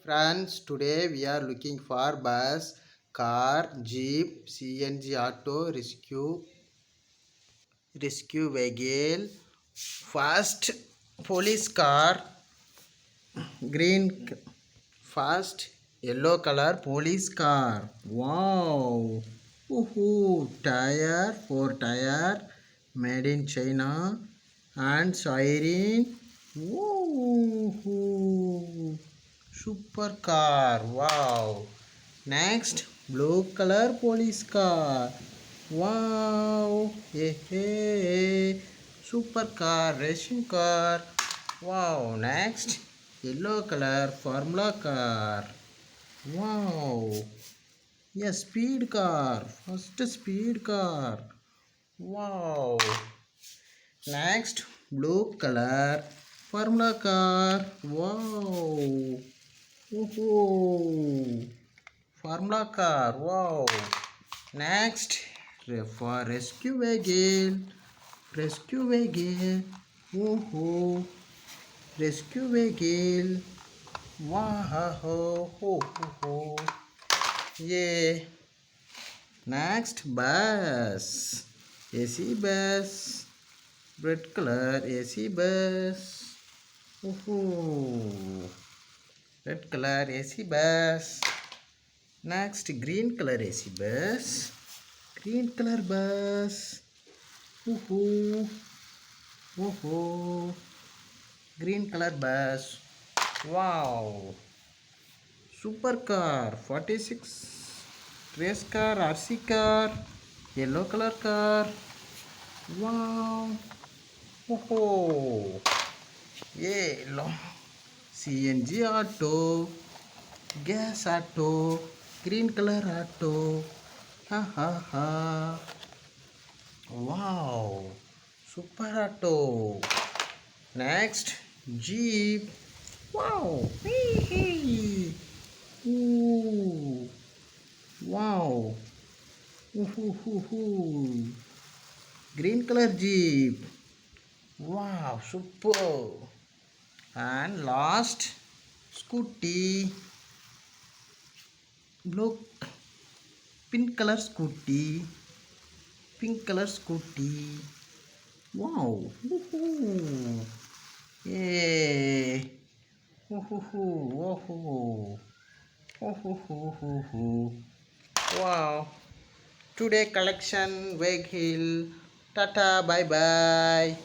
Friends, today we are looking for bus, car, jeep, CNG auto, rescue vehicle, fast police car, green fast yellow color police car. Wow! Woohoo! Tire, four tire, made in China, and siren. Woohoo! Super car. Wow! Next, blue color police car. Wow! Hey, hey! Super car, racing car. Wow! Next, yellow color formula car. Wow! A speed car. First speed car. Wow! Next, blue color formula car. Wow! Woohoo! Formula car. Wow! Next, for rescue vehicle. Rescue vehicle. Woohoo! Rescue vehicle. Wow! Ho, ho, ho. Yeah. Next, bus. AC bus. Red color AC bus. Woohoo! Red color AC bus. Next, green color AC bus. Green color bus. Woohoo! Woohoo! Green color bus. Wow! Super car 46. Race car, RC car. Yellow color car. Wow! Woohoo! Yeah! CNG auto. Gas auto. Green color auto. Ha ha ha. Wow! Super auto. Next, Jeep. Wow! Wee-hee. Ooh. Wow! Ooh. Green color Jeep. Wow! Super. And last, Scooty. Blue, pink color Scooty. Pink color Scooty. Wow! Woohoo! Yay! Woohoo! Woohoo! Woohoo! Wow! Today collection vehicle. Tata, bye bye.